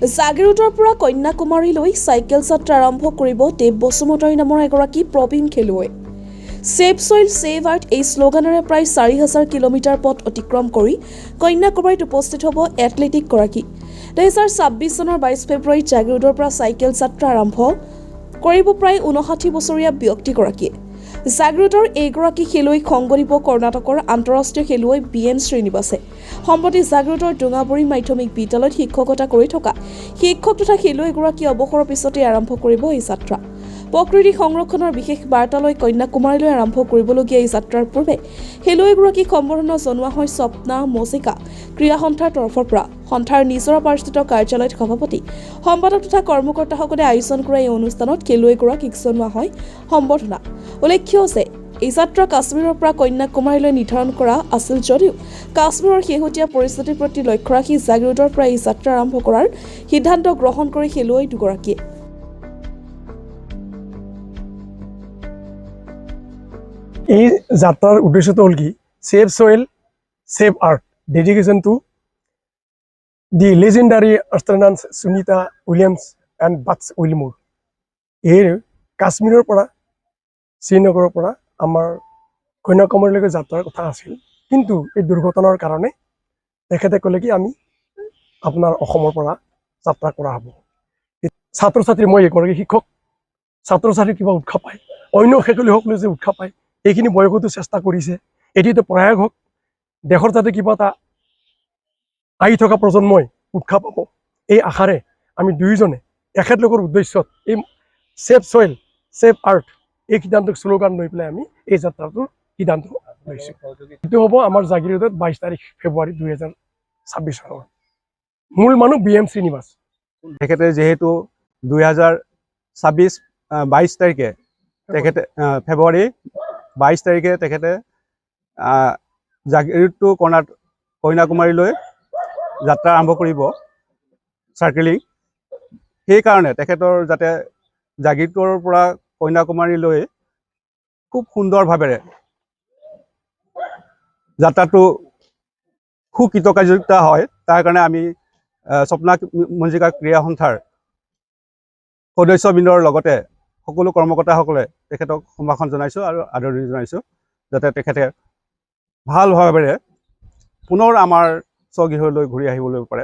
জাগিৰোডৰ পৰা কন্যাকুমাৰীলৈ চাইকেল যাত্ৰা আৰম্ভ কৰিব দেৱ বসুমতাৰী নামৰ এগৰাকী প্ৰবীণ খেলুৱৈ। ছেভ ছইল ছেভ আৰ্থ এই শ্লোগানেৰে প্ৰায় ৪,০০০ কিলোমিটাৰ পথ অতিক্ৰম কৰি কন্যাকুমাৰীত উপস্থিত হ'ব এথলেটিকগৰাকী। ২০২৬ চনৰ ২২ ফেব্ৰুৱাৰীত জাগিৰোডৰ পৰা চাইকেল যাত্ৰা আৰম্ভ কৰিব প্ৰায় ৫৯ বছৰীয়া ব্যক্তিগৰাকীয়ে। জাগিৰোডৰ এইগৰাকী খেলুৱৈক সংগ দিব কৰ্ণাটকৰ আন্তঃৰাষ্ট্ৰীয় খেলুৱৈ BN শ্ৰীনিবাসে। সম্প্ৰতি জাগিৰোডৰ ডুঙাবৰী মাধ্যমিক বিদ্যালয়ত শিক্ষকতা কৰি থকা শিক্ষক তথা খেলুৱৈগৰাকী অৱসৰৰ পিছতে আৰম্ভ কৰিব এই যাত্ৰা। প্ৰকৃতি সংৰক্ষণৰ বিশেষ বাৰ্তা লৈ কন্যাকুমাৰীলৈ আৰম্ভ কৰিবলগীয়া এই যাত্ৰাৰ পূৰ্বে খেলুৱৈগৰাকীক সম্বৰ্ধনা জনোৱা হয় স্বপ্না মজিকা ক্ৰীড়া সন্থাৰ তৰফৰ পৰা। সন্থাৰ নিজৰা পাৰস্থিত কাৰ্যালয়ত সভাপতি সম্পাদক তথা কৰ্মকৰ্তাসকলে আয়োজন কৰা এই অনুষ্ঠানত খেলুৱৈগৰাকীক জনোৱা হয় সম্বৰ্ধনা। উল্লেখ্য যে এই যাত্ৰা কাশ্মীৰৰ পৰা কন্যাকুমাৰীলৈ নিৰ্ধাৰণ কৰা আছিল যদিও কাশ্মীৰৰ শেহতীয়া পৰিস্থিতিৰ প্ৰতি লক্ষ্য ৰাখি জাগিৰোডৰ পৰা এই যাত্ৰা আৰম্ভ কৰাৰ সিদ্ধান্ত গ্ৰহণ কৰি খেলুৱৈ দুগৰাকীয়ে। এই যাত্ৰাৰ উদ্দেশ্যটো হ'ল কি, save soil save earth, dedication to the legendary Australian Sunita Williams and Butch Wilmore. এই কাশ্মীৰৰ পৰা শ্ৰীনগৰৰ পৰা আমাৰ কন্যাকুমাৰীলৈকে যাত্ৰাৰ কথা আছিল, কিন্তু এই দুৰ্ঘটনাৰ কাৰণে তেখেতে ক'লে কি আমি আপোনাৰ অসমৰ পৰা যাত্ৰা কৰা হ'ব। ছাত্ৰ ছাত্ৰী, মই এগৰাকী শিক্ষক, ছাত্ৰ ছাত্ৰী কিবা উৎসাহ পায়, অন্য খেলুৱৈসকলে যে উৎসাহ পায়, এইখিনি বয়সতো চেষ্টা কৰিছে, এতিয়াতো প্ৰয়াস হওক, দেশৰ যাতে কিবা এটা আহি থকা প্ৰজন্মই উৎসাহ পাব, এই আশাৰে আমি দুয়োজনে এখেতলোকৰ উদ্দেশ্যত এই ছেভ ছইল ছেভ আৰ্থ এই সিদ্ধান্তক শ্লোগান লৈ পেলাই আমি এই যাত্ৰাটোৰ সিদ্ধান্ত লৈছোঁ। এইটো হ'ব আমাৰ জাগিৰোডত ২২ তাৰিখ ফেব্ৰুৱাৰী ২০২৬ চনৰ। মূল মানুহ BN শ্ৰীনিবাস। তেখেতে যিহেতু ২০২২ তাৰিখে তেখেতে ফেব্ৰুৱাৰী ২২ তাৰিখে তেখেতে জাগিৰোড টু কন্যাকুমাৰীলৈ যাত্ৰা আৰম্ভ কৰিব চাইকেলিং। সেইকাৰণে তেখেতৰ যাতে জাগিৰোডৰ পৰা কন্যাকুমাৰীলৈ খুব সুন্দৰভাৱে যাত্ৰাটো সুকৃতকাৰ্যতা হয়, তাৰ কাৰণে আমি স্বপ্না মঞ্জিকা ক্ৰীড়া সন্থাৰ সদস্যবৃন্দৰ লগতে সকলো কৰ্মকৰ্তাসকলে তেখেতক সম্ভাষণ জনাইছোঁ আৰু আদৰণি জনাইছোঁ, যাতে তেখেতে ভালভাৱে পুনৰ আমাৰ স্বগৃহলৈ ঘূৰি আহিবলৈ পাৰে।